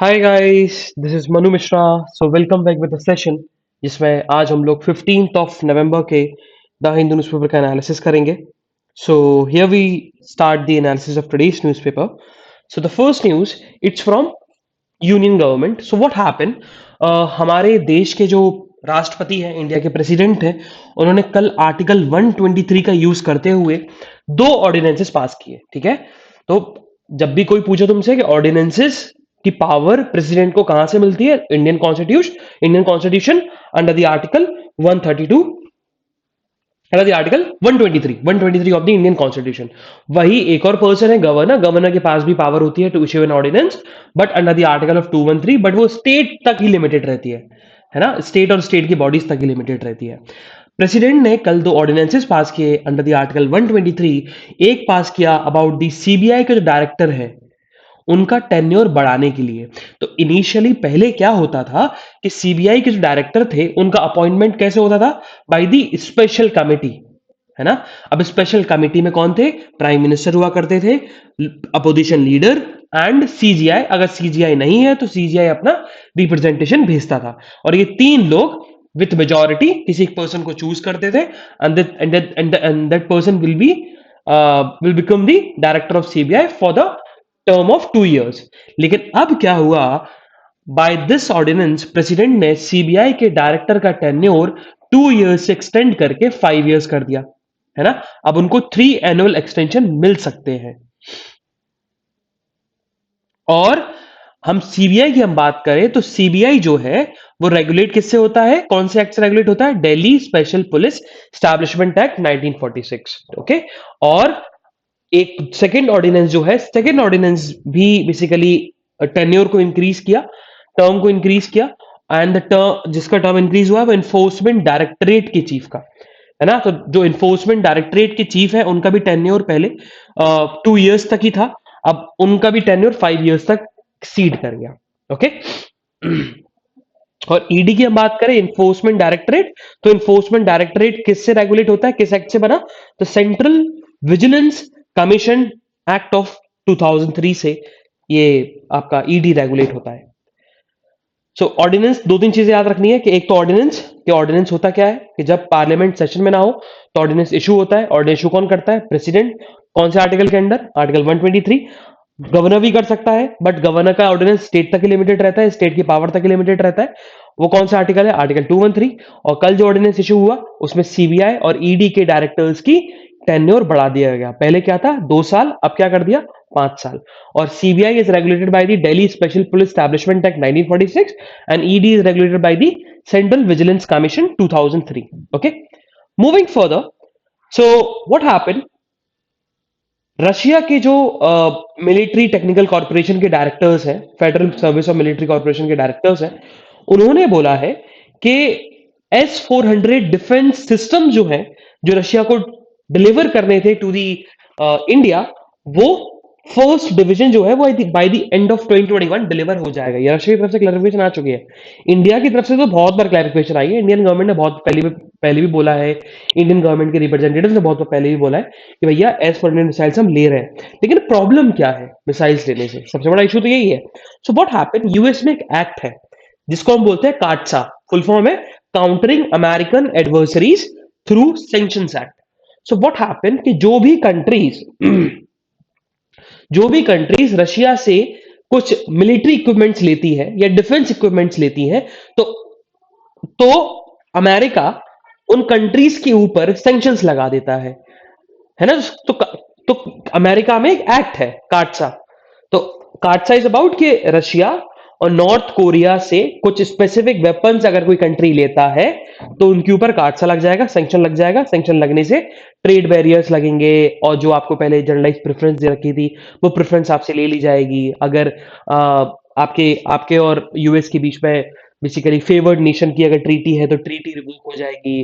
Hi guys, this is Manu Mishra. So welcome back with the session जिसमें आज हम लोग 15th ऑफ नवंबर के द हिंदू न्यूज़पेपर का एनालिसिस करेंगे। So here we start the analysis of today's newspaper. So the first news it's from union government. So what happen, हमारे देश के जो राष्ट्रपति हैं, इंडिया के प्रेसिडेंट हैं, उन्होंने कल आर्टिकल 123 का यूज करते हुए दो ऑर्डिनेंसेस पास किए। ठीक है, तो जब भी कोई पूछे तुमसे कि ऑर्डिनेंसेस की पावर प्रेसिडेंट को कहां से मिलती है, Indian constitution under the article 132, under the article 123 of the Indian constitution. वही एक और पर्सन है, गवर्नर। गवर्नर के पास भी पावर होती है to issue an ordinance, but under the article of 213, but वो स्टेट तक ही लिमिटेड रहती है ना, स्टेट और स्टेट की बॉडीज तक ही लिमिटेड रहती है। प्रेसिडेंट ने कल दो ऑर्डिनेंसेस पास किए अंडर द आर्टिकल 123। एक पास किया अबाउट द सीबीआई के जो डायरेक्टर है उनका टेन्योर बढ़ाने के लिए। तो इनिशियली पहले क्या होता था कि सीबीआई के जो डायरेक्टर थे उनका अपॉइंटमेंट कैसे होता था, बाय द स्पेशल कमिटी, है ना। अब स्पेशल कमिटी में कौन थे? प्राइम मिनिस्टर हुआ करते थे, अपोजिशन लीडर एंड सीजीआई। अगर सीजीआई नहीं है तो सीजीआई अपना रिप्रेजेंटेशन भेजता था, और ये तीन लोग विथ मेजोरिटी किसी एक पर्सन को चूज करते थे, and that person will become the director of CBI for the term of 2 years। लेकिन अब क्या हुआ, बाय दिस ऑर्डिनेंस प्रेसिडेंट ने सीबीआई के डायरेक्टर का टेन्योर 2 years से एक्सटेंड करके 5 years कर दिया, है ना। अब उनको 3 annual एक्सटेंशन मिल सकते हैं। और हम सीबीआई की हम बात करें तो सीबीआई जो है वो रेगुलेट किससे होता है, कौन से एक्ट से रेगुलेट होता है? Delhi special police establishment act 1946। Okay, और एक सेकेंड ऑर्डिनेंस जो है, सेकेंड ऑर्डिनेंस भी बेसिकली टेन्योर को इंक्रीज किया, टर्म को इंक्रीज किया। एंड द टर्म, जिसका टर्म इंक्रीज हुआ वो इन्फोर्समेंट डायरेक्टरेट के चीफ का, है ना। तो जो इन्फोर्समेंट डायरेक्टरेट के चीफ है उनका भी टेन्योर पहले 2 years तक ही था, अब उनका भी टेन्योर 5 years तक सीड कर गया। ओके, और ईडी की हम बात करें, इन्फोर्समेंट डायरेक्टरेट, तो इन्फोर्समेंट डायरेक्टरेट किससे रेगुलेट होता है, किस एक्ट से बना? तो central vigilance commission act of 2003 से ये आपका ईडी रेगुलेट होता है। सो ऑर्डिनेंस, दो तीन चीजें याद रखनी है कि एक तो ऑर्डिनेंस, कि ऑर्डिनेंस होता क्या है कि जब पार्लियामेंट सेशन में ना हो तो ऑर्डिनेंस इशू होता है। ऑर्डिनेंस इशू कौन करता है? प्रेसिडेंट। कौन से आर्टिकल के अंडर? आर्टिकल 123। गवर्नर भी कर सकता है, बट गवर्नर का ऑर्डिनेंस स्टेट तक ही लिमिटेड रहता है, स्टेट की पावर तक ही लिमिटेड रहता है। वो कौन सा आर्टिकल है? आर्टिकल 213। और कल जो ऑर्डिनेंस इशू हुआ उसमें सीबीआई और ईडी के डायरेक्टर्स की टेन्योर बढ़ा दिया गया। पहले क्या था? 2 साल, अब क्या कर दिया? 5 साल। और CBI is regulated by the Delhi special police establishment act 1946 and ED is regulated by the central vigilance commission 2003। Okay, moving further. So what happened, Russia के जो मिलिट्री टेक्निकल कॉर्पोरेशन के डायरेक्टर्स हैं, federal service of military corporation के directors हैं, उन्होंने बोला है कि S-400 डिफेंस सिस्टम जो है, जो रशिया को डिलीवर करने थे टू दी इंडिया, वो फर्स्ट डिवीजन जो है वो bye the end of 2021 deliver हो जाएगा। ये रशिया की तरफ से क्लैरिफिकेशन आ चुकी है। इंडिया की तरफ से तो बहुत बार क्लैरिफिकेशन आई है, इंडियन गवर्नमेंट ने बहुत पहले भी बोला है, इंडियन गवर्नमेंट के रिप्रेजेंटेटिव ने बहुत पहले भी बोला है कि भैया S-400 मिसाइल्स हम ले रहे हैं। लेकिन प्रॉब्लम क्या है मिसाइल्स लेने से? सबसे बड़ा इशू तो यही है। सो व्हाट हैपेन, यूएस में एक एक्ट है जिसको हम बोलते हैं काटसा, फुल फॉर्म है countering American adversaries through sanctions act. So what happen कि जो भी कंट्रीज रशिया से कुछ मिलिट्री इक्विपमेंट्स लेती है या डिफेंस इक्विपमेंट्स लेती है, तो तो अमेरिका उन कंट्रीज के ऊपर सैंक्शंस लगा देता है ना। तो अमेरिका में एक एक्ट है काटसा। तो काटसा इज अबाउट कि रशिया और नॉर्थ कोरिया से कुछ स्पेसिफिक वेपन्स अगर कोई कंट्री लेता है तो उनके ऊपर काटसा लग जाएगा, सैंक्शन लग जाएगा। सैंक्शन लगने से ट्रेड बैरियर्स लगेंगे, और जो आपको पहले जनरलाइज प्रेफरेंस दे रखी थी वो प्रेफरेंस आपसे ले ली जाएगी। अगर आपके आपके और यूएस के बीच में बेसिकली फेवर्ड नेशन की अगर ट्रीटी है तो ट्रीटी रिवोक हो जाएगी।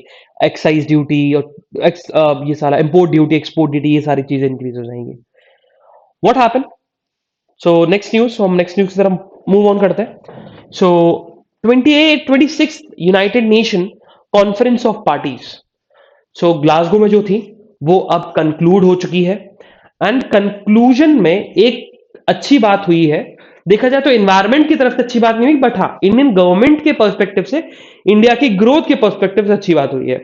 एक्साइज ड्यूटी और ये सारा इंपोर्ट ड्यूटी, एक्सपोर्ट ड्यूटी, ये सारी चीजें इंक्रीज हो जाएंगी। What happen, so next news, हम नेक्स्ट न्यूज की तरफ मूव ऑन करते हैं। सो 26 United nation conference of parties, so Glasgow में जो थी वो अब कंक्लूड हो चुकी है। एंड कंक्लूजन में एक अच्छी बात हुई है देखा जाए तो एनवायरमेंट की तरफ से अच्छी बात नहीं हुई, बट हाँ इंडियन गवर्नमेंट के पर्सपेक्टिव से, इंडिया की ग्रोथ के पर्सपेक्टिव से अच्छी बात हुई है।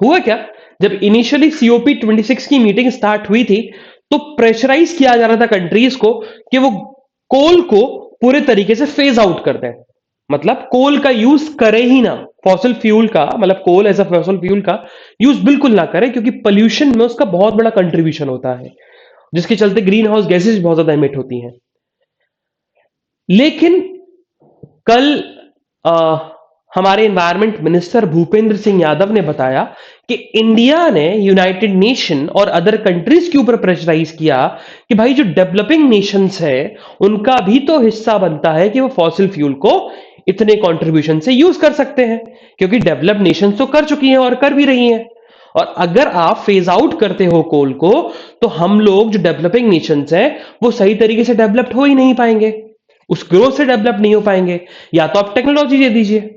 हुआ क्या, जब इनिशियली COP26 की मीटिंग स्टार्ट हुई थी, तो प्रेशराइज किया जा रहा था कंट्रीज को कि वो कोल को पूरे तरीके से फेज आउट कर दें, मतलब कोल का यूज करे ही ना, फॉसिल फ्यूल का, मतलब coal as a fossil fuel का यूज बिल्कुल ना करें, क्योंकि पोल्यूशन में उसका बहुत बड़ा कंट्रीब्यूशन होता है, जिसके चलते ग्रीन हाउस गैसेज बहुत ज्यादा इमिट होती हैं। लेकिन कल अ, हमारे एनवायरमेंट मिनिस्टर भूपेंद्र सिंह यादव ने बताया कि इंडिया ने यूनाइटेड नेशन और अदर कंट्रीज के ऊपर प्रेशराइज किया कि भाई जो डेवलपिंग नेशंस है उनका भी तो हिस्सा बनता है कि वो फॉसिल फ्यूल को इतने कंट्रीब्यूशन से यूज कर सकते हैं, क्योंकि डेवलप नेशंस तो कर चुकी हैं और कर भी रही हैं। और अगर आप फेज आउट करते हो कोल को, तो हम लोग जो डेवलपिंग नेशंस हैं वो सही तरीके से डेवलप्ड हो ही नहीं पाएंगे, उस ग्रोथ से डेवलप नहीं हो पाएंगे। या तो आप टेक्नोलॉजी दे दीजिए,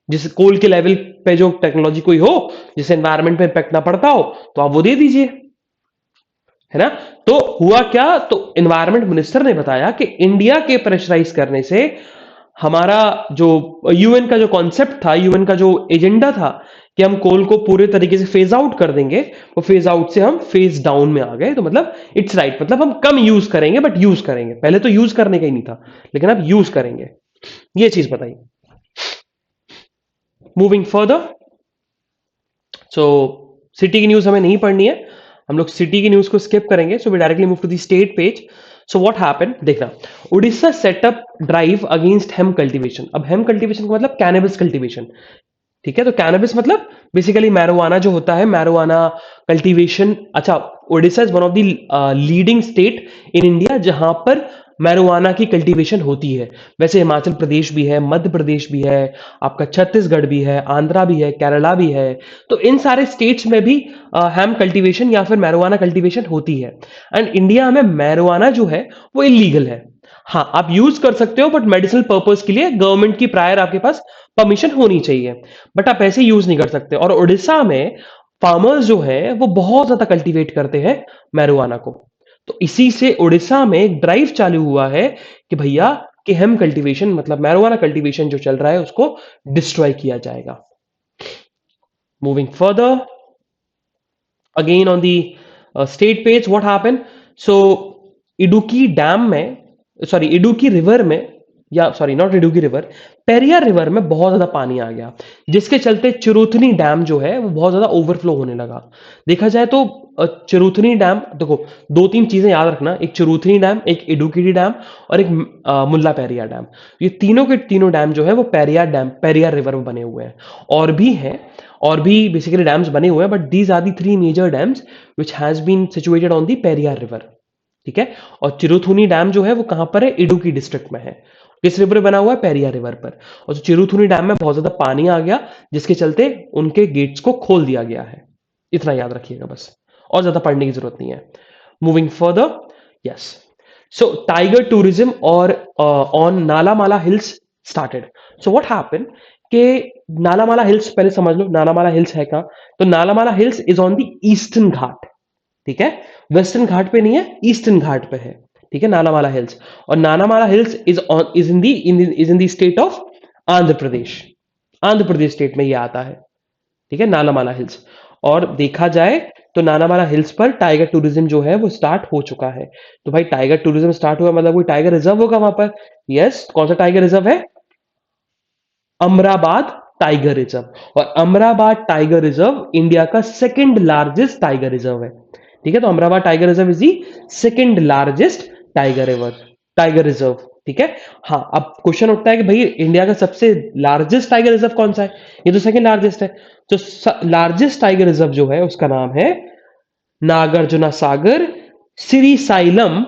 जिस कोल के लेवल पे जो टेक्नोलॉजी कोई हो जिससे एनवायरनमेंट पे इम्पैक्ट ना पड़ता हो, तो आप वो दे दीजिए, है ना। तो हुआ क्या, तो एनवायरनमेंट मिनिस्टर ने बताया कि इंडिया के प्रेशराइज करने से हमारा जो यूएन का जो कॉन्सेप्ट था, यूएन का जो एजेंडा था कि हम कोल को पूरे तरीके से फेज आउट कर देंगे, वो फेज आउट से हम फेज डाउन में आ गए। तो मतलब इट्स राइट, मतलब हम कम यूज करेंगे बट यूज करेंगे, पहले तो यूज करने का ही नहीं था, लेकिन अब यूज करेंगे, ये चीज बताई। मूविंग फर्दर, सो सिटी की न्यूज हमें नहीं पढ़नी है, हम लोग सिटी की न्यूज को स्किप करेंगे। So we directly move to the state page. So what happened, देखना, Orissa setup drive against hemp cultivation. अब हेम कल्टीवेशन का मतलब कैनबिस कल्टीवेशन, ठीक है। तो कैनबिस मतलब बेसिकली मैरोवाना जो होता है, मैरोवाना कल्टीवेशन। अच्छा, Odisha is one of the leading state in India जहां पर मैरोवाना की कल्टीवेशन होती है। वैसे हिमाचल प्रदेश भी है, मध्य प्रदेश भी है, आपका छत्तीसगढ़ भी है, आंध्रा भी है, केरला भी है। तो इन सारे स्टेट्स में भी हैम कल्टीवेशन या फिर मैरोवाना कल्टीवेशन होती है। एंड इंडिया में मैरोवाना जो है वो इलीगल है। हाँ, आप यूज कर सकते हो बट मेडिसिनल पर्पस के लिए गवर्नमेंट की प्रायर आपके पास परमिशन होनी चाहिए, बट आप ऐसे यूज नहीं कर सकते। और उड़ीसा में फार्मर्स जो है वो बहुत ज्यादा कल्टीवेट करते हैं मैरुआना को। तो इसी से उड़ीसा में एक ड्राइव चालू हुआ है कि भैया कि हेम कल्टीवेशन मतलब मैरुआना कल्टीवेशन जो चल रहा है उसको डिस्ट्रॉय किया जाएगा। Moving further, again on the state page what happen. So Idukki dam में, सॉरी इडुकी रिवर में, या sorry not Idukki river, Periyar river में बहुत ज्यादा पानी आ गया, जिसके चलते चिरुथनी डैम जो है वो बहुत ज्यादा ओवरफ्लो होने लगा। देखा जाए तो चिरुथनी डैम, देखो दो तीन चीजें याद रखना, एक चिरुथनी डैम, एक इडुकी डैम और एक मुल्ला पेरियार डैम। ये तीनों के तीनों डैम जो है वो पेरियार डैम, पेरियार रिवर में बने हुए हैं। और भी हैं, और भी बेसिकली डैम्स बने हुए हैं, but these are the three major dams which has been situated on the Periyar river, ठीक है। और चिरुथुनी डैम जो है वो कहां पर है, इडुकी डिस्ट्रिक्ट में है। किस रिवर बना हुआ है, पेरियार रिवर पर। और जो चिरुथुनी डैम में बहुत ज्यादा पानी आ गया, जिसके चलते उनके गेट्स को खोल दिया गया है। इतना याद रखिएगा बस, और ज्यादा पढ़ने की जरूरत नहीं है। मूविंग फर्दर, यस, सो टाइगर टूरिज्म और on Nallamala hills started. So what happened कि नालामाला हिल्स पहले समझ लो, नालामाला हिल्स है कहां। तो Nallamala hills is on the Eastern Ghat, ठीक है। वेस्टर्न घाट पे नहीं है, ईस्टर्न घाट पे है, ठीक है, नालामाला हिल्स। और Nallamala hills is in the state of Andhra Pradesh, Andhra Pradesh state में ये आता है, ठीक है, नालामाला हिल्स। और देखा जाए तो नालामाला हिल्स पर टाइगर टूरिज्म जो है वो स्टार्ट हो चुका है। तो भाई टाइगर टूरिज्म स्टार्ट हुआ मतलब कोई टाइगर रिजर्व होगा वहां पर। यस, कौन सा टाइगर रिजर्व है, अमराबाद टाइगर रिजर्व। और अमराबाद टाइगर रिजर्व इंडिया का सेकंड लार्जेस्ट टाइगर रिजर्व है, ठीक है। तो Amrabad tiger reserve is the second largest tiger river, tiger reserve, ठीक है। हाँ, अब क्वेश्चन उठता है कि भाई इंडिया का सबसे लार्जेस्ट टाइगर रिजर्व कौन सा है, ये तो सेकंड लार्जेस्ट है। तो लार्जेस्ट टाइगर रिजर्व जो है उसका नाम है नागार्जुना सागर सिरिसाइलम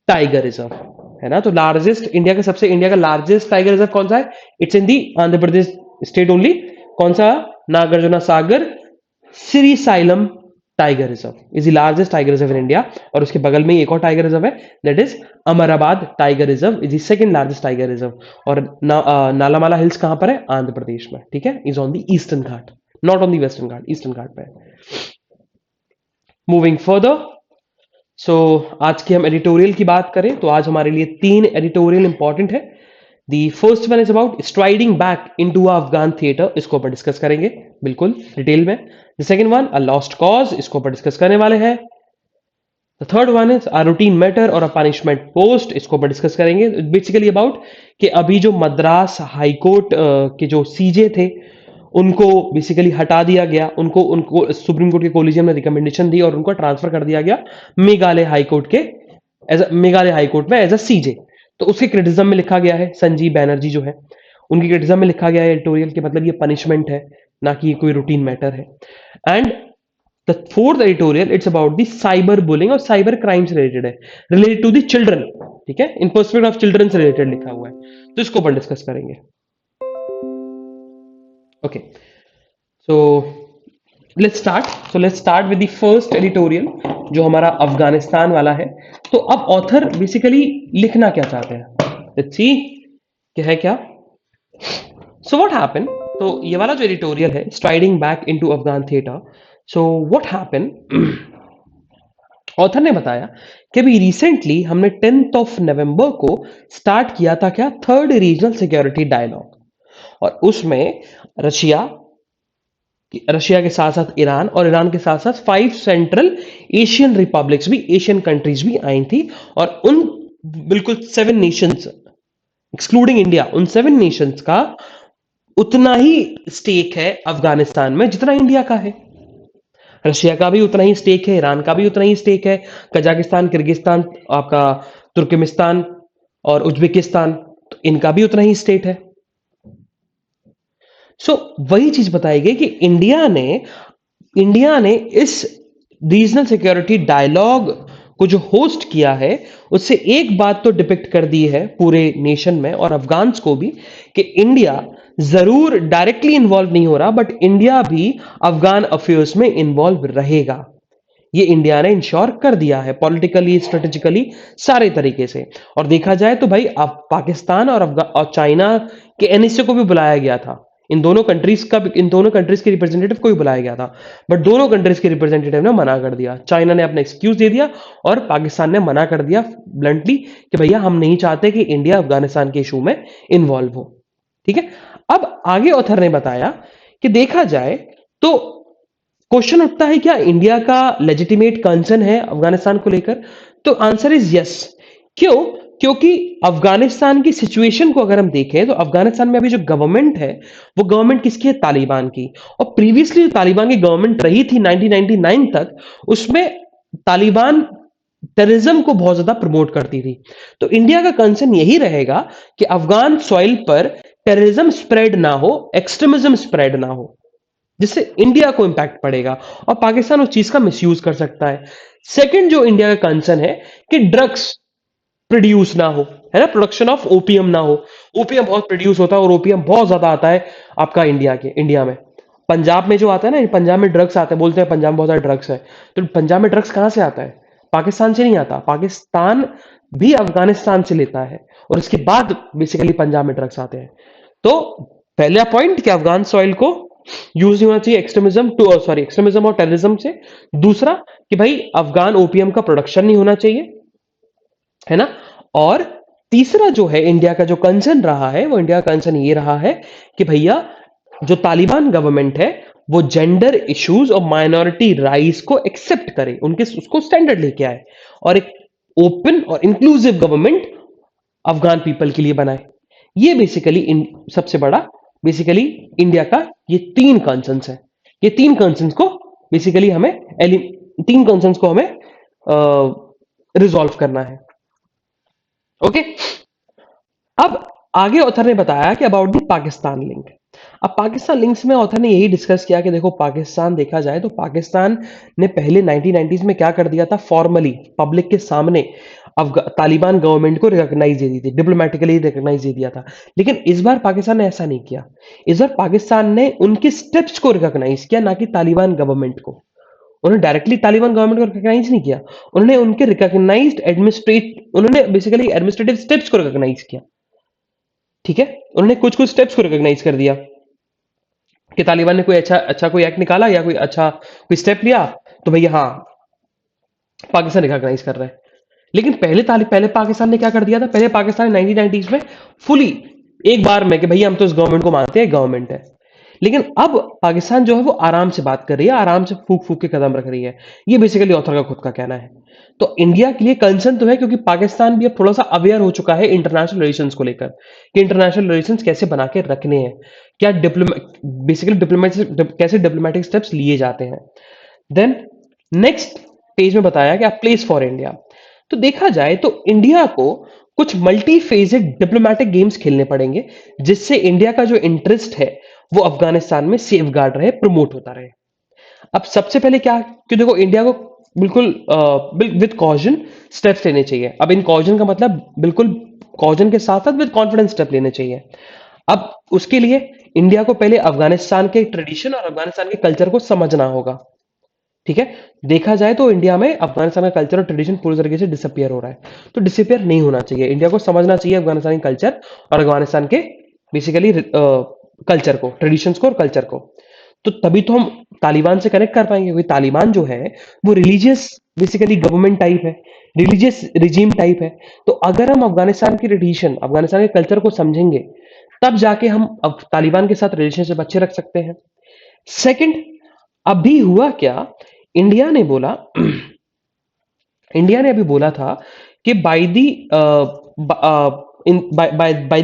टाइगर रिजर्व, है ना। तो लार्जेस्ट इंडिया का सबसे, इंडिया का लार्जेस्ट टाइगर रिजर्व कौन सा है, it's in the Andhra Pradesh state only. कौन सा, Nagarjuna Sagar Srisailam tiger reserve is the largest tiger reserve in India. और उसके बगल में एक और टाइगर रिजर्व है, that is Amrabad tiger reserve is the second largest tiger reserve. और नालामाला हिल्स कहां पर है, आंध्र प्रदेश में, ठीक है, is on the Eastern Ghat, not on the Western Ghat, Eastern Ghat पे। मूविंग फर्दर, सो आज के हम एडिटोरियल की बात करें तो आज हमारे लिए तीन एडिटोरियल इंपॉर्टेंट है। The first one is about striding back into Afghan theatre, इसको ऊपर डिस्कस करेंगे बिल्कुल डिटेल में। The second one a lost cause, इसको ऊपर डिस्कस करने वाले हैं। The third one is a routine matter और अ पनिशमेंट पोस्ट, इसको ऊपर डिस्कस करेंगे। बेसिकली अबाउट कि अभी जो मद्रास हाई कोर्ट के जो सीजे थे उनको बेसिकली हटा दिया गया, उनको उनको सुप्रीम कोर्ट के कोलिजियम ने रिकमेंडेशन दी और उनको ट्रांसफर कर दिया गया मेघालय हाई कोर्ट के मेघालय हाई कोर्ट में एज अ सीजे। तो उसके क्रिटिज्म में लिखा गया है, संजीव बैनर्जी जो है उनकी क्रिटिज्म में लिखा गया है एडिटोरियल के, मतलब ये पनिशमेंट है ना कि ये कोई रूटीन मैटर है। And the fourth editorial it's about the cyber bullying और साइबर क्राइम से रिलेटेड है, रिलेटेड टू द चिल्ड्रन, ठीक है, इन पर्सपेक्टिव ऑफ चिल्ड्रन से रिलेटेड लिखा हुआ है, तो इसको अपन डिस्कस करेंगे। Okay, so let's start with the first editorial जो हमारा अफगानिस्तान वाला है। तो अब ऑथर बेसिकली लिखना क्या चाहते हैं, लेट्स सी क्या है क्या। सो व्हाट हैपन, तो ये वाला जो एडिटोरियल है striding back into Afghan theatre, so what happen, author ने बताया कि अभी रिसेंटली हमने 10th ऑफ नवंबर को स्टार्ट किया था क्या, थर्ड रीजनल सिक्योरिटी डायलॉग, और उसमें रशिया रशिया के साथ साथ ईरान और ईरान के साथ साथ 5 सेंट्रल एशियन रिपब्लिक्स भी, एशियन कंट्रीज भी आई थी, और उन बिल्कुल 7 नेशंस एक्सक्लूडिंग इंडिया, उन 7 नेशंस का उतना ही स्टेक है अफगानिस्तान में जितना इंडिया का है। रशिया का भी उतना ही स्टेक है, ईरान का भी उतना ही स्टेक है, कजाकिस्तान, किर्गिस्तान, आपका तुर्कमेनिस्तान और उज्बेकिस्तान, तो इनका भी उतना ही स्टेट है। वही चीज बताई गई कि इंडिया ने इस रीजनल सिक्योरिटी डायलॉग को जो होस्ट किया है उससे एक बात तो डिपिक्ट कर दी है पूरे नेशन में और अफगान्स को भी, कि इंडिया जरूर डायरेक्टली इन्वॉल्व नहीं हो रहा बट इंडिया भी अफगान अफेयर्स में इन्वॉल्व रहेगा। ये इंडिया ने इंश्योर कर दिया है पॉलिटिकली, स्ट्रेटेजिकली, सारे तरीके से। और देखा जाए तो भाई अब पाकिस्तान और चाइना के एनएसए को भी बुलाया गया था, इन दोनों कंट्रीज के रिप्रेजेंटेटिव को भी बुलाया गया था, बट दोनों कंट्रीज के रिप्रेजेंटेटिव ने मना कर दिया। चाइना ने अपना एक्सक्यूज दे दिया और पाकिस्तान ने मना कर दिया ब्लंटली कि भैया हम नहीं चाहते कि इंडिया अफगानिस्तान के इशू में इन्वॉल्व हो। ठीक है, अब आगे ऑथर ने बताया कि देखा जाए तो क्वेश्चन उठता है क्या इंडिया का लेजिटिमेट कंसर्न है अफगानिस्तान को लेकर, तो आंसर इज यस। क्यों? क्योंकि अफगानिस्तान की सिचुएशन को अगर हम देखें तो अफगानिस्तान में अभी जो गवर्नमेंट है वो गवर्नमेंट किसकी है, तालिबान की। और प्रीवियसली जो तालिबान की गवर्नमेंट रही थी 1999 तक, उसमें तालिबान टेररिज्म को बहुत ज्यादा प्रमोट करती थी। तो इंडिया का कंसर्न यही रहेगा कि अफगान सॉइल पर टेररिज्म स्प्रेड ना हो, एक्सट्रीमिज्म स्प्रेड ना हो, जिससे इंडिया को इंपैक्ट पड़ेगा और पाकिस्तान उस चीज का मिसयूज कर सकता है। सेकंड जो इंडिया का कंसर्न है कि ड्रग्स प्रोड्यूस ना हो, है ना, प्रोडक्शन ऑफ ओपीएम ना हो। ओपीएम बहुत प्रोड्यूस होता है और ओपीएम बहुत ज्यादा आता है आपका इंडिया में। पंजाब में जो आता है ना, पंजाब में ड्रग्स आते हैं, बोलते हैं पंजाब में बहुत सारे ड्रग्स है, तो पंजाब में ड्रग्स कहां से आता है, पाकिस्तान से नहीं आता, पाकिस्तान भी अफगानिस्तान से लेता है और उसके बाद बेसिकली पंजाब में ड्रग्स आते हैं। तो पहला पॉइंट कि अफगान सॉइल को यूज नहीं होना चाहिए एक्सट्रीमिज्म और टेररिज्म से। दूसरा कि भाई अफगान ओपीएम का प्रोडक्शन नहीं होना चाहिए, है ना। और तीसरा जो है इंडिया का जो कंसर्न रहा है, वो इंडिया का कंसर्न ये रहा है कि भैया जो तालिबान गवर्नमेंट है वो जेंडर इश्यूज और माइनॉरिटी राइट्स को एक्सेप्ट करे, उनके उसको स्टैंडर्ड लेके आए और एक ओपन और इंक्लूसिव गवर्नमेंट अफगान पीपल के लिए बनाए। ये बेसिकली सबसे बड़ा बेसिकली इंडिया का ये 3 कंसर्न्स है। ये 3 कंसर्न्स को बेसिकली हमें 3 कंसर्न्स को हमें रिजॉल्व करना है। ओके, अब आगे ऑथर ने बताया कि अबाउट द पाकिस्तान लिंक। अब पाकिस्तान लिंक्स में ऑथर ने यही डिस्कस किया कि देखो पाकिस्तान, देखा जाए तो पाकिस्तान ने पहले 1990s में क्या कर दिया था, फॉर्मली पब्लिक के सामने तालिबान गवर्नमेंट को रिकॉग्नाइज दे दी थी, डिप्लोमेटिकली रिकॉग्नाइज दे दिया था। लेकिन इस बार पाकिस्तान ने ऐसा नहीं किया। इस बार पाकिस्तान ने उनके स्टेप्स को रिकॉग्नाइज किया, ना कि तालिबान गवर्नमेंट को। उन्होंने डायरेक्टली तालिबान गवर्नमेंट को रिकॉग्नाइज नहीं किया, उन्होंने उनके रिकॉग्नाइज्ड उन्होंने बेसिकली एडमिनिस्ट्रेटिव स्टेप्स को रिकॉग्नाइज किया। ठीक है, उन्होंने कुछ कुछ स्टेप्स को रिकॉग्नाइज कर दिया कि तालिबान ने कोई अच्छा अच्छा कोई एक्ट निकाला या कोई अच्छा कोई स्टेप लिया, तो भैया हाँ पाकिस्तान रिकॉग्नाइज कर रहा है। लेकिन पहले पाकिस्तान ने क्या कर दिया था, पहले पाकिस्तान ने 1990s में फुली एक बार में कि भैया हम तो इस गवर्नमेंट को मानते हैं, गवर्नमेंट है। लेकिन अब पाकिस्तान जो है वो आराम से बात कर रही है, आराम से फूक फूक के कदम रख रही है। ये बेसिकली ऑथर का खुद का कहना है। तो इंडिया के लिए कंसर्न तो है, क्योंकि पाकिस्तान भी अब थोड़ा सा अवेयर हो चुका है इंटरनेशनल रिलेशंस को लेकर, कि इंटरनेशनल रिलेशंस कैसे बना के रखने हैं, क्या बेसिकली डिप्लोमेटिक कैसे डिप्लोमेटिक स्टेप्स लिए जाते हैं। देन नेक्स्ट पेज में बताया कि आप प्लेस फॉर इंडिया। तो देखा जाए तो इंडिया को कुछ मल्टी फेजेड डिप्लोमेटिक गेम्स खेलने पड़ेंगे, जिससे इंडिया का जो इंटरेस्ट है वो अफगानिस्तान में सेफ गार्ड रहे, प्रमोट होता रहे। अब सबसे पहले क्या कि देखो, इंडिया को बिल्कुल विद कॉजन स्टेप्स लेने चाहिए। अब इन कॉजन का मतलब बिल्कुल कॉजन के साथ साथ विद कॉन्फिडेंस स्टेप लेने चाहिए। अब उसके लिए इंडिया को पहले अफगानिस्तान के ट्रेडिशन और अफगानिस्तान के कल्चर को समझना होगा। ठीक है, देखा जाए तो इंडिया में अफगानिस्तान का कल्चर और ट्रेडिशन पूरी तरीके से डिसअपियर हो रहा है। तो डिसअपियर नहीं होना चाहिए, इंडिया को समझना चाहिए अफगानिस्तानी कल्चर और अफगानिस्तान के बेसिकली कल्चर को, ट्रेडिशंस को और कल्चर को। तो तभी तो हम तालिबान से कनेक्ट कर पाएंगे, क्योंकि तालिबान जो है वो रिलीजियस बेसिकली गवर्नमेंट टाइप है, रिलीजियस रिजीम टाइप है। तो अगर हम अफगानिस्तान की ट्रेडिशन, अफगानिस्तान के कल्चर को समझेंगे, तब जाके हम अब तालिबान के साथ रिलेशनशिप अच्छे रख सकते हैं। सेकंड, अभी हुआ क्या, इंडिया ने बोला इंडिया ने अभी बोला था कि by the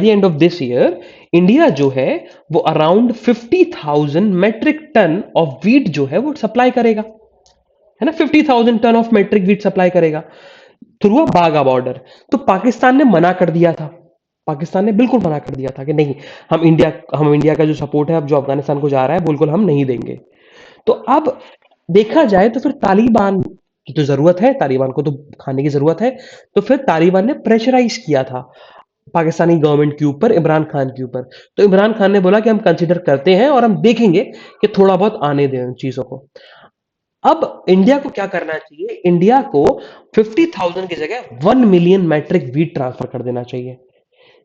end of this year India जो है वो around 50,000 metric ton of wheat जो है वो सप्लाई करेगा, है ना, 50,000 ton of metric wheat supply करेगा थ्रू अ बागा बॉर्डर। तो पाकिस्तान ने मना कर दिया था, पाकिस्तान ने बिल्कुल मना कर दिया था कि नहीं, हम इंडिया का जो सपोर्ट है अब जो अफगानिस्तान को जा रहा है बिल्कुल हम नहीं देंगे। तो अब देखा जाए तो फिर तालिबान की तो जरूरत है, तालिबान को तो खाने की जरूरत है। तो फिर तालिबान ने प्रेशराइज किया था पाकिस्तानी गवर्नमेंट के ऊपर, इमरान खान के ऊपर। तो इमरान खान ने बोला कि हम कंसीडर करते हैं और हम देखेंगे कि थोड़ा बहुत आने दें उन चीजों को। अब इंडिया को क्या करना चाहिए, इंडिया को 50,000 की जगह 1 मिलियन मैट्रिक वीट ट्रांसफर कर देना चाहिए।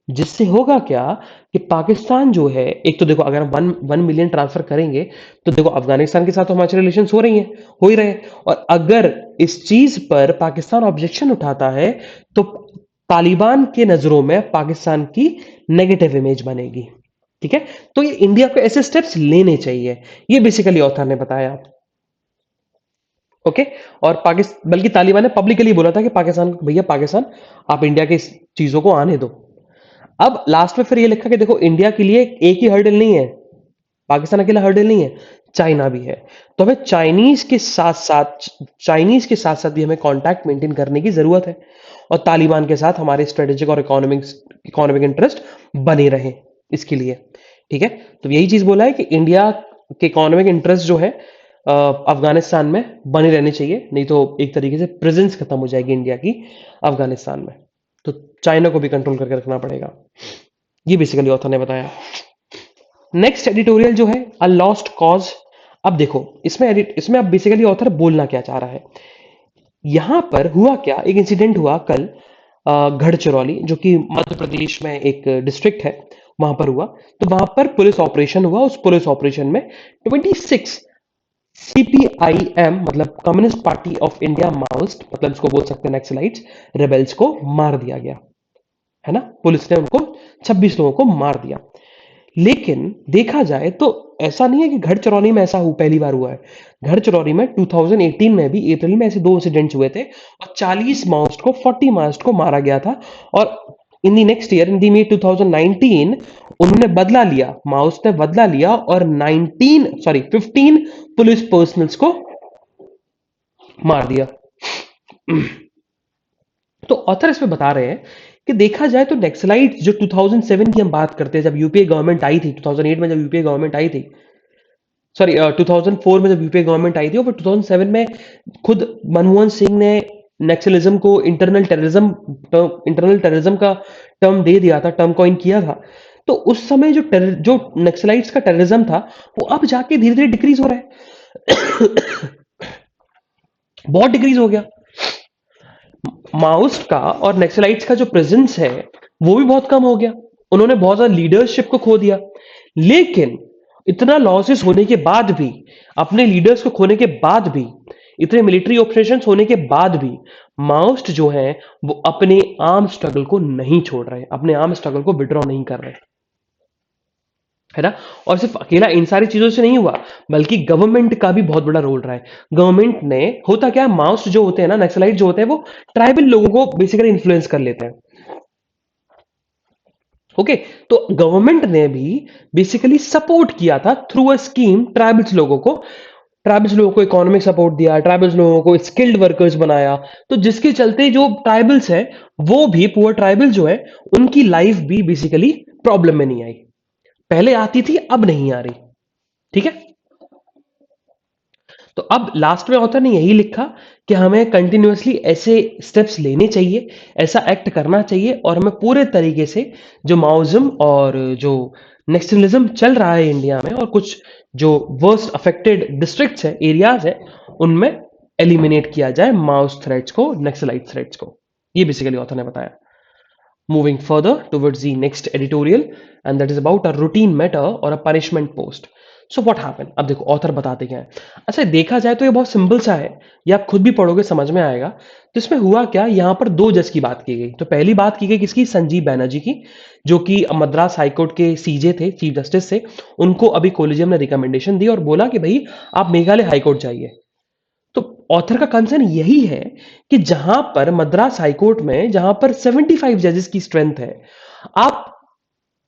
जिससे होगा क्या कि पाकिस्तान जो है, एक तो देखो अगर हम वन मिलियन ट्रांसफर करेंगे तो देखो अफगानिस्तान के साथ तो हमारे रिलेशन हो ही रहे हैं। और अगर इस चीज पर पाकिस्तान ऑब्जेक्शन उठाता है तो तालिबान के नजरों में पाकिस्तान की नेगेटिव इमेज बनेगी। ठीक है, तो ये इंडिया को ऐसे स्टेप्स लेने चाहिए, ये बेसिकली ऑथर ने बताया। ओके, और पाकिस्तान बल्कि तालिबान ने पब्लिकली बोला था कि पाकिस्तान, भैया पाकिस्तान आप इंडिया की इस चीजों को आने दो। अब लास्ट में फिर ये लिखा कि देखो इंडिया के लिए एक ही हर्डल नहीं है, पाकिस्तान अकेला हर्डल नहीं है, चाइना भी है। तो हमें चाइनीज के साथ साथ भी हमें कांटेक्ट मेंटेन करने की जरूरत है, और तालिबान के साथ हमारे स्ट्रेटेजिक और इकोनॉमिक इंटरेस्ट बने रहे इसके लिए। ठीक है, तो यही चीज बोला है कि इंडिया के इकोनॉमिक इंटरेस्ट जो है अफगानिस्तान में बने रहने चाहिए, नहीं तो एक तरीके से प्रेजेंस खत्म हो जाएगी इंडिया की अफगानिस्तान में। तो चाइना को भी कंट्रोल करके रखना पड़ेगा, ये बेसिकली ऑथर ने बताया। नेक्स्ट एडिटोरियल जो है अ लॉस्ट कॉज। अब देखो इसमें अब बेसिकली ऑथर बोलना क्या चाह रहा है। यहां पर हुआ क्या, एक इंसिडेंट हुआ कल गढ़चिरौली, जो कि मध्य प्रदेश में एक डिस्ट्रिक्ट है, वहां पर हुआ। तो वहां पर पुलिस ऑपरेशन हुआ, उस पुलिस ऑपरेशन में 26 सीपीआईएम मतलब communist party of India Maoist, मतलब इसको बोल सकते हैं नक्सलाइट्स, रेबेल्स को मार दिया गया, है ना। पुलिस ने उनको 26 लोगों को मार दिया। लेकिन देखा जाए तो ऐसा नहीं है कि गढ़चिरौली में ऐसा पहली बार हुआ है। गढ़चिरौली में 2018 में भी अप्रैल में ऐसे 2 इंसिडेंट्स हुए थे, और 40 माओइस्ट को मारा गया था। और इन दी नेक्स्ट ईयर, इन दी मे 2019, उन्होंने बदला लिया, माओइस्ट ने बदला लिया और 15 पुलिस पर्सनल्स को मार दिया। तो ऑथर इसमें बता रहे हैं कि देखा जाए तो नक्सलाइट जो 2007 की हम बात करते हैं, जब यूपीए गवर्नमेंट आई थी, 2008 में जब यूपीए गवर्नमेंट आई थी, सॉरी 2004 में जब यूपीए गवर्नमेंट आई थी, और 2007 में खुद मनमोहन सिंह ने नक्सलिज्म को इंटरनल टेररिज्म का टर्म दे दिया था, टर्म कॉइन किया था। तो उस समय जो नक्सलाइट्स का टेररिज्म था वो अब जाके धीरे धीरे डिक्रीज हो रहा है, बहुत डिक्रीज हो गया। माओइस्ट का और नक्सलाइट्स का जो प्रेजेंस है वो भी बहुत कम हो गया, उन्होंने बहुत ज्यादा लीडरशिप को खो दिया। लेकिन इतना लॉसेस होने के बाद भी, अपने लीडर्स को खोने के बाद भी, इतने मिलिट्री ऑपरेशन होने के बाद भी माओस्ट जो हैं वो अपने आर्म स्ट्रगल को नहीं छोड़ रहे, अपने आर्म स्ट्रगल को विड्रॉ नहीं कर रहे, है ना। और सिर्फ अकेला इन सारी चीजों से नहीं हुआ, बल्कि गवर्नमेंट का भी बहुत बड़ा रोल रहा है। गवर्नमेंट ने, होता क्या है, माओस्ट जो होते हैं ना, नक्सलाइट जो होते हैं, वो ट्राइबल लोगों को बेसिकली इन्फ्लुएंस कर लेते हैं। ओके, तो गवर्नमेंट ने भी बेसिकली सपोर्ट किया था थ्रू अ स्कीम ट्राइबल्स लोगों को इकोनॉमिक सपोर्ट दिया, ट्राइबल्स लोगों को स्किल्ड वर्कर्स बनाया। तो जिसके चलते जो ट्राइबल्स है, वो भी पुअर ट्राइबल जो है, उनकी लाइफ भी बेसिकली प्रॉब्लम में नहीं आई। पहले आती थी, अब नहीं आ रही। ठीक है। तो अब लास्ट में ऑथर ने यही लिखा कि हमें कंटिन्यूअसली ऐसे स्टेप्स लेने चाहिए, ऐसा एक्ट करना चाहिए, और हमें पूरे तरीके से जो माओइज्म और जो नेक्सटलिज्म चल रहा है इंडिया में, और कुछ जो वर्स्ट अफेक्टेड डिस्ट्रिक्ट्स है, एरियाज है, उनमें एलिमिनेट किया जाए माओस थ्रेट्स को, नक्सलाइट थ्रेट्स को। ये बेसिकली ऑथर ने बताया। Moving further towards the next editorial, and that is about a routine matter or a punishment post. So what happened? अब देखो ऑथर बताते क्या है। अच्छा, देखा जाए तो ये बहुत सिंपल सा है, ये आप खुद भी पढ़ोगे समझ में आएगा। तो इसमें हुआ क्या, यहाँ पर दो जज की बात की गई। तो पहली बात की गई किसकी, संजीव बैनर्जी की, जो कि मद्रास हाईकोर्ट के सीजे थे, चीफ जस्टिस से। उनको अभी कोलिजियम ने रिकमेंडेशन दी और बोला कि भाई आप मेघालय हाईकोर्ट जाइए। तो ऑथर का कंसर्न यही है कि जहां पर मद्रास हाईकोर्ट में, जहां पर 75 जजेस की स्ट्रेंथ है, आप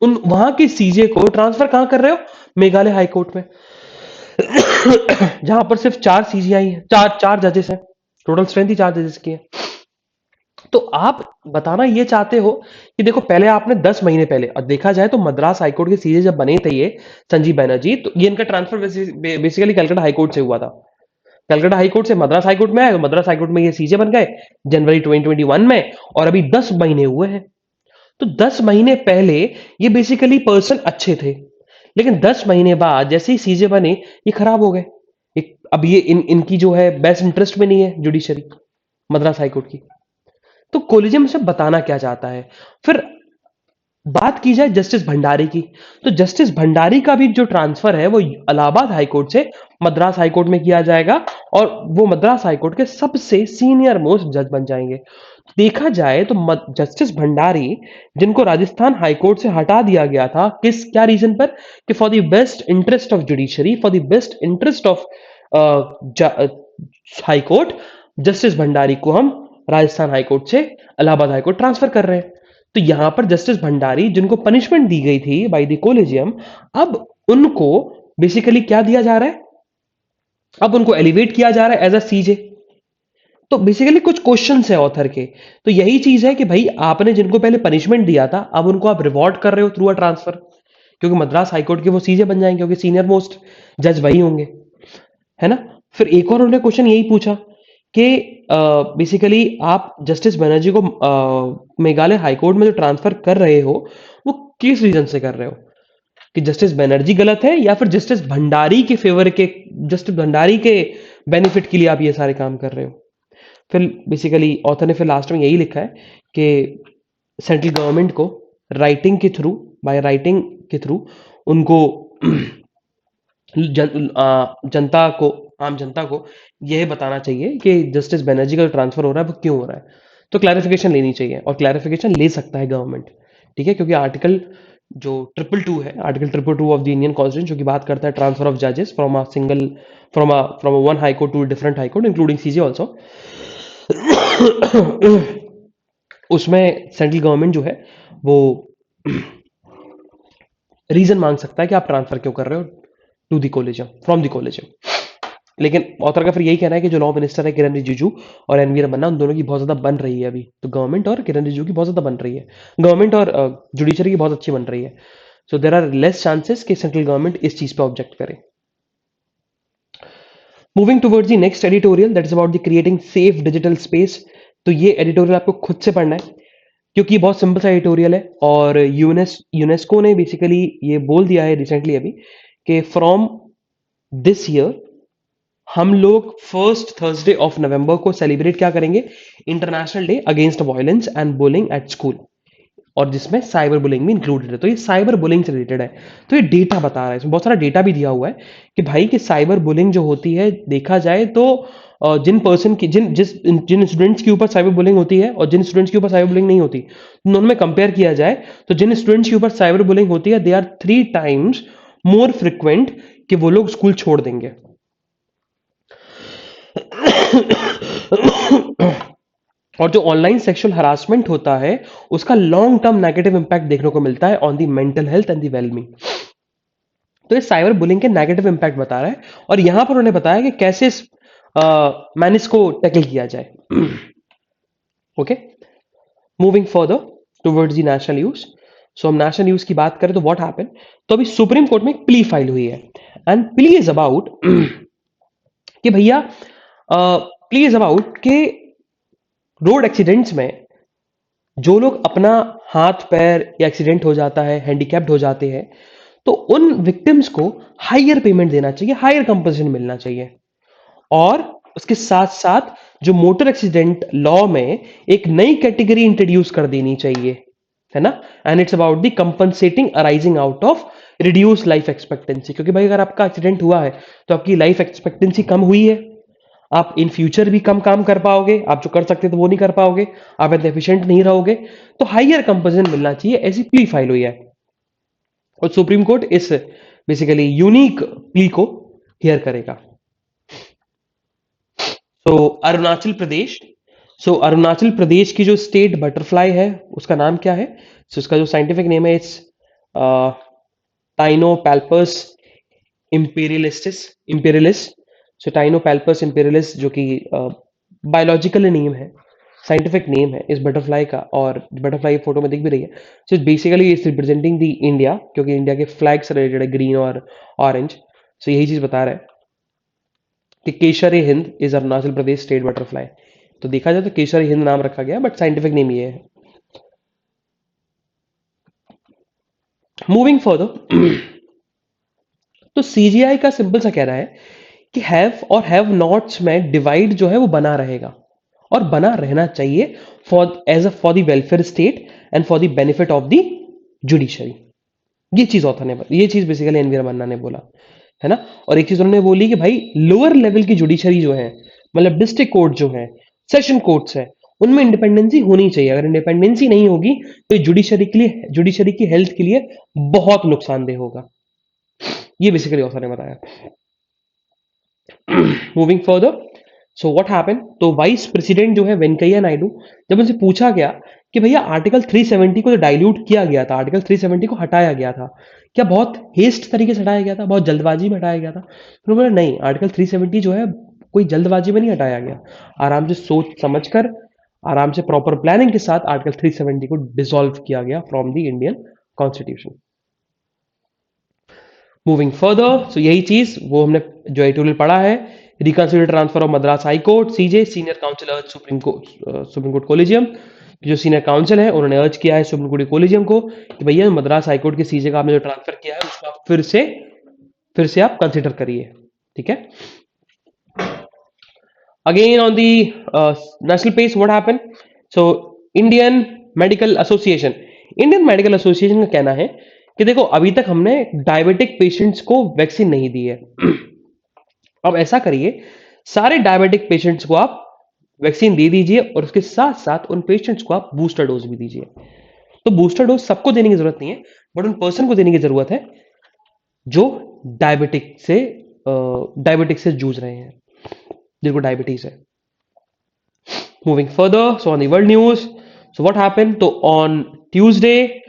उन वहां के सीजे को ट्रांसफर कहां कर रहे हो, मेघालय हाईकोर्ट में, जहां पर सिर्फ 4 सीजीआई है, चार चार जजेस हैं, टोटल स्ट्रेंथ ही 4 जजेस की है। तो आप बताना ये चाहते हो कि देखो, पहले आपने 10 महीने पहले, और देखा जाए तो मद्रास हाईकोर्ट के सीजे जब बने थे ये संजीव बैनर्जी, तो ये इनका ट्रांसफर बेसिकली कलकत्ता हाईकोर्ट से हुआ था। कलकत्ता हाईकोर्ट से मद्रास हाईकोर्ट में आए, तो मद्रास हाईकोर्ट में ये सीजे बन गए जनवरी 2021 में, और अभी 10 महीने हुए हैं। तो 10 महीने पहले ये बेसिकली पर्सन अच्छे थे, लेकिन 10 महीने बाद जैसे ही सीजे बने, ये खराब हो गए। अब ये इनकी जो है बेस्ट इंटरेस्ट में नहीं है जुडिशरी, मद्रास हाईकोर्ट की। तो कोलिजियम से बताना क्या चाहता है। फिर बात की जाए जस्टिस भंडारी की, तो जस्टिस भंडारी का भी जो ट्रांसफर है वो इलाहाबाद हाईकोर्ट से मद्रास हाईकोर्ट में किया जाएगा, और वो मद्रास हाईकोर्ट के सबसे सीनियर मोस्ट जज बन जाएंगे। देखा जाए तो जस्टिस भंडारी, जिनको राजस्थान हाईकोर्ट से हटा दिया गया था, किस क्या रीजन पर, कि for the best interest of judiciary, for the best interest of high court, justice Bhandari को हम राजस्थान हाईकोर्ट से इलाहाबाद हाईकोर्ट ट्रांसफर कर रहे हैं। तो यहां पर जस्टिस भंडारी, जिनको पनिशमेंट दी गई थी बाय द कोलेजियम, अब उनको बेसिकली क्या दिया जा रहा है, अब उनको एलिवेट किया जा रहा है एज अ सीजे। तो बेसिकली कुछ क्वेश्चंस है ऑथर के। तो यही चीज है कि भाई आपने जिनको पहले पनिशमेंट दिया था, अब उनको आप रिवॉर्ड कर रहे हो थ्रू अ ट्रांसफर, क्योंकि मद्रास हाईकोर्ट के वो सीजे बन जाएंगे, क्योंकि सीनियर मोस्ट जज वही होंगे, है ना। फिर एक और उन्होंने क्वेश्चन यही पूछा कि बेसिकली आप जस्टिस बनर्जी को मेघालय हाईकोर्ट में जो ट्रांसफर कर रहे हो, वो किस रीजन से कर रहे हो, कि जस्टिस बनर्जी गलत है, या फिर जस्टिस भंडारी के फेवर के, जस्टिस भंडारी के बेनिफिट के लिए आप ये सारे काम कर रहे हो। फिर बेसिकली ऑथर ने फिर लास्ट में यही लिखा है कि सेंट्रल गवर्नमेंट को राइटिंग के थ्रू, बाय राइटिंग के थ्रू उनको जनता को, आम जनता को यह बताना चाहिए कि जस्टिस बनर्जी का जो ट्रांसफर हो रहा है वो क्यों हो रहा है। तो क्लैरिफिकेशन लेनी चाहिए, और क्लैरिफिकेशन ले सकता है गवर्नमेंट। ठीक है, क्योंकि आर्टिकल जो 222 है, article 222 of the Indian constitution, जो कि बात करता है ट्रांसफर ऑफ जजेस from a single, from one high court to different high court including CJ also, उसमें सेंट्रल गवर्नमेंट जो है वो रीजन मांग सकता है कि आप ट्रांसफर क्यों कर रहे हो to the college, from the college. लेकिन ऑथर का फिर यही कहना है कि जो लॉ मिनिस्टर है किरण रिजिजू और एनवी रमन्ना, उन दोनों की बहुत ज्यादा बन रही है अभी, तो गवर्नमेंट और किरण रिजिजू की बहुत ज्यादा बन रही है, गवर्नमेंट और जुडिशरी की बहुत अच्छी बन रही है। सो देर आर लेस चांसेस कि सेंट्रल गवर्नमेंट इस चीज पे ऑब्जेक्ट करे। Moving towards the next editorial, that is about the creating safe digital space. तो ये एडिटोरियल आपको खुद से पढ़ना है, क्योंकि ये बहुत सिंपल सा एडिटोरियल है, और यूनेस्को ने बेसिकली ये बोल दिया है रिसेंटली अभी कि फ्रॉम दिस ईयर हम लोग फर्स्ट थर्सडे ऑफ नवंबर को सेलिब्रेट क्या करेंगे, international day against violence and bullying at school, और जिसमें साइबर बुलिंग भी इंक्लूडेड है। तो ये साइबर बुलिंग से रिलेटेड है। तो ये डेटा बता रहा है, इसमें बहुत सारा डेटा भी दिया हुआ है कि भाई कि साइबर बुलिंग जो होती है, देखा जाए तो जिन पर्सन की जिन स्टूडेंट्स के ऊपर साइबर बुलिंग होती है और जिन स्टूडेंट्स के ऊपर साइबर बुलिंग नहीं होती, तो दोनों में कंपेयर किया जाए तो जिन स्टूडेंट्स के ऊपर साइबर बुलिंग होती है they are 3 times more frequent कि वो लोग स्कूल छोड़ देंगे। और जो ऑनलाइन सेक्सुअल हरासमेंट होता है उसका लॉन्ग टर्म नेगेटिव इंपैक्ट देखने को मिलता है on the mental health and the wellbeing. तो ये साइबर बुलिंग के नेगेटिव इंपैक्ट बता रहा है और यहां पर उन्होंने बताया कि कैसे मैंने इसको टैकल किया जाए। Okay, moving further towards the national news. सो हम नेशनल न्यूज की बात करें तो व्हाट हैपन, तो अभी सुप्रीम कोर्ट में एक प्ली फाइल हुई है एंड प्ली इज अबाउट कि भैया प्ली इज अबाउट कि रोड एक्सीडेंट्स में जो लोग अपना हाथ पैर या एक्सीडेंट हो जाता है हैंडीकैप्ड हो जाते हैं तो उन विक्टिम्स को हायर पेमेंट देना चाहिए, हायर कंपनसेशन मिलना चाहिए। और उसके साथ साथ जो मोटर एक्सीडेंट लॉ में एक नई कैटेगरी इंट्रोड्यूस कर देनी चाहिए, है ना। And it's about the compensating arising out of reduce life expectancy, क्योंकि भाई अगर आपका एक्सीडेंट हुआ है तो आपकी लाइफ एक्सपेक्टेंसी कम हुई है, आप इन फ्यूचर भी कम काम कर पाओगे, आप जो कर सकते थे वो नहीं कर पाओगे, आप इतने एफिशिएंट नहीं रहोगे, तो हाइयर कंपनसेशन मिलना चाहिए, ऐसी प्ली फाइल हुई है। और सुप्रीम कोर्ट इस बेसिकली यूनिक प्ली को हियर करेगा। तो अरुणाचल प्रदेश, अरुणाचल प्रदेश की जो स्टेट बटरफ्लाई है उसका नाम क्या है, उसका जो साइंटिफिक नेम है इट्स टाइनोपैल्पस इंपीरियलिस। सो टाइनोपैल्पस इंपीरियलिस जो कि बायोलॉजिकल नेम है, साइंटिफिक नेम है इस बटरफ्लाई का, और बटरफ्लाई फोटो में दिख भी रही है। So basically it's representing the India, क्योंकि इंडिया के फ्लैग से रिलेटेड है, ग्रीन और ऑरेंज। सो यही चीज बता रहा है कि Kaiser Hind is Arunachal Pradesh state butterfly. तो देखा जाए तो केशर हिंद नाम रखा गया, बट साइंटिफिक नेम ये है। मूविंग फर्दर, तो सीजीआई का सिंपल सा कहना है कि हैव और हैव नॉट्स में डिवाइड जो है वो बना रहेगा और बना रहना चाहिए for as a for the welfare state and for the benefit of the judiciary. ये चीज ऑथर ने, ये चीज बेसिकली एनवी रमन्ना ने बोला, है ना। और एक चीज उन्होंने बोली कि भाई लोअर लेवल की जुडिशरी जो है, मतलब डिस्ट्रिक्ट कोर्ट जो है, सेशन कोर्ट्स है, उनमें इंडिपेंडेंसी होनी चाहिए। अगर इंडिपेंडेंसी नहीं होगी तो जुडिशरी के लिए, जुडिशरी की हेल्थ के लिए बहुत नुकसानदेह होगा। ये बेसिकली ऑथर ने बताया। Moving further, so what happen, तो वाइस प्रेसिडेंट जो है वेंकैया नायडू, जब उनसे पूछा गया कि भैया आर्टिकल 370 को जो डाइल्यूट किया गया था, आर्टिकल 370 को हटाया गया था, क्या बहुत हेस्ट तरीके से हटाया गया था, बहुत जल्दबाजी में हटाया गया था, तो उन्होंने बोला नहीं, आर्टिकल 370 जो है कोई जल्दबाजी में नहीं हटाया गया, आराम से सोच समझकर, आराम से प्रॉपर प्लानिंग के साथ आर्टिकल 370 को डिसॉल्व किया गया from the Indian constitution. Moving further, so यही चीज वो हमने जो एडिटोरियल पढ़ा है, reconsider transfer of Madras high court CJ, senior counsel urge supreme court collegium, जो सीनियर काउंसिल है उन्होंने अर्ज किया है सुप्रीम कोर्ट कोलिजियम को कि भैया मद्रास हाई कोर्ट के सीजे का आपने जो ट्रांसफर किया है उसको आप फिर से आप कंसिडर करिए, ठीक है। Again on the national page what happen, so Indian medical association, Indian medical association का कहना है कि देखो अभी तक हमने डायबिटिक पेशेंट्स को वैक्सीन नहीं दी है, अब ऐसा करिए सारे डायबिटिक पेशेंट्स को आप वैक्सीन दे दीजिए और उसके साथ साथ उन पेशेंट्स को आप बूस्टर डोज भी दीजिए। तो बूस्टर डोज सबको देने की जरूरत नहीं है, बट उन पर्सन को देने की जरूरत है जो डायबिटिक से जूझ रहे हैं, जिनको डायबिटीज है। Moving further, so on the world news, so what happened, तो ऑन ट्यूसडे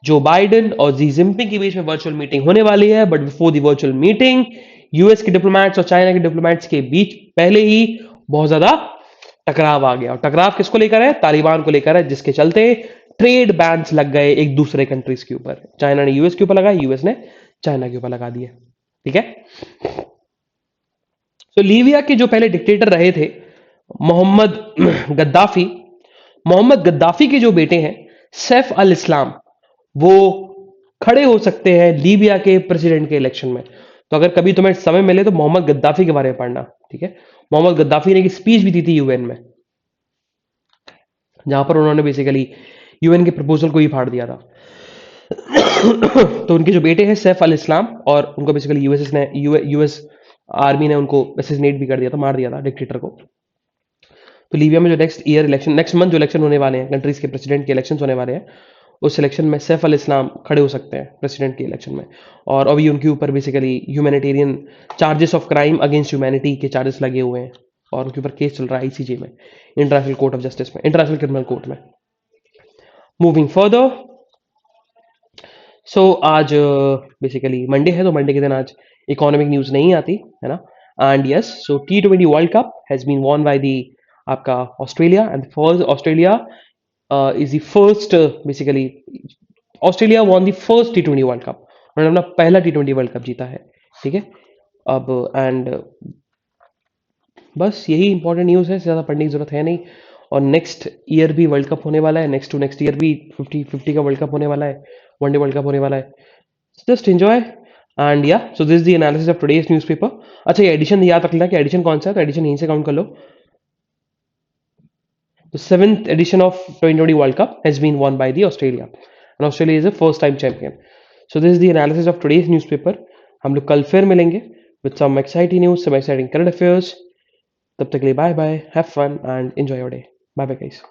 जो बाइडेन और जी जिनपिंग के बीच में वर्चुअल मीटिंग होने वाली है, but before the virtual meeting US के डिप्लोमेट्स और चाइना के डिप्लोमेट्स के बीच पहले ही बहुत ज्यादा टकराव आ गया। और टकराव किसको लेकर है, तालिबान को लेकर है, जिसके चलते ट्रेड बैन्स लग गए एक दूसरे कंट्रीज के ऊपर। चाइना ने यूएस के ऊपर लगाया, यूएस ने चाइना के ऊपर लगा दिया, ठीक है। तो लीबिया के जो पहले डिक्टेटर रहे थे मोहम्मद गद्दाफी, मोहम्मद गद्दाफी के जो बेटे हैं सैफ अल इस्लाम, वो खड़े हो सकते हैं लीबिया के प्रेसिडेंट के इलेक्शन में। तो अगर कभी तुम्हें समय मिले तो मोहम्मद गद्दाफी के बारे में पढ़ना, ठीक है। मोहम्मद गद्दाफी ने एक स्पीच भी दी थी यूएन में, जहां पर उन्होंने बेसिकली यूएन के प्रपोजल को ही फाड़ दिया था। तो उनके जो बेटे हैं सैफ अल इस्लाम, और उनको बेसिकली यूएस आर्मी ने उनको असिसिनेट भी कर दिया था, मार दिया था डिक्टेटर को। तो लीबिया में जो next year election, next month जो इलेक्शन होने वाले हैं, कंट्रीज के प्रेसिडेंट के इलेक्शन होने वाले हैं, उस इलेक्शन में सैफ अल इस्लाम खड़े हो सकते हैं प्रेसिडेंट के इलेक्शन में। और अभी उनके ऊपर basically humanitarian charges of crime against humanity के चार्जेस लगे हुए हैं, और उनके ऊपर केस चल रहा है आईसीजे में, इंटरनेशनल कोर्ट ऑफ जस्टिस में, इंटरनेशनल क्रिमिनल कोर्ट में। मूविंग फर्दर, सो आज बेसिकली मंडे है, तो मंडे के दिन आज इकोनॉमिक न्यूज नहीं आती है ना। And yes, so T20 world cup has been won by the आपका Australia, and first Australia is the first basically, Australia won the first T20 world cup, उन्होंने अपना पहला T20 वर्ल्ड कप जीता है। ठीक है, अब एंड बस यही इंपॉर्टेंट न्यूज़ है, ज़्यादा पढ़ने की जरूरत है नहीं। और नेक्स्ट ईयर भी वर्ल्ड कप होने वाला है, नेक्स्ट टू नेक्स्ट ईयर भी 50-50 का वर्ल्ड कप होने वाला है, वनडे वर्ल्ड कप होने वाला है। Just enjoy. एंड या, so this the analysis of today's newspaper. अच्छा, ये एडिशन याद रखना कि एडिशन कौन सा है, तो एडिशन यहीं से काउंट कर लो। The seventh edition of 2020 World Cup has been won by the Australia, and Australia is a first-time champion. So this is the analysis of today's newspaper. हम लोग कल फिर मिलेंगे with some exciting news, some exciting current affairs. तब तक के लिए bye bye, have fun and enjoy your day. Bye bye guys.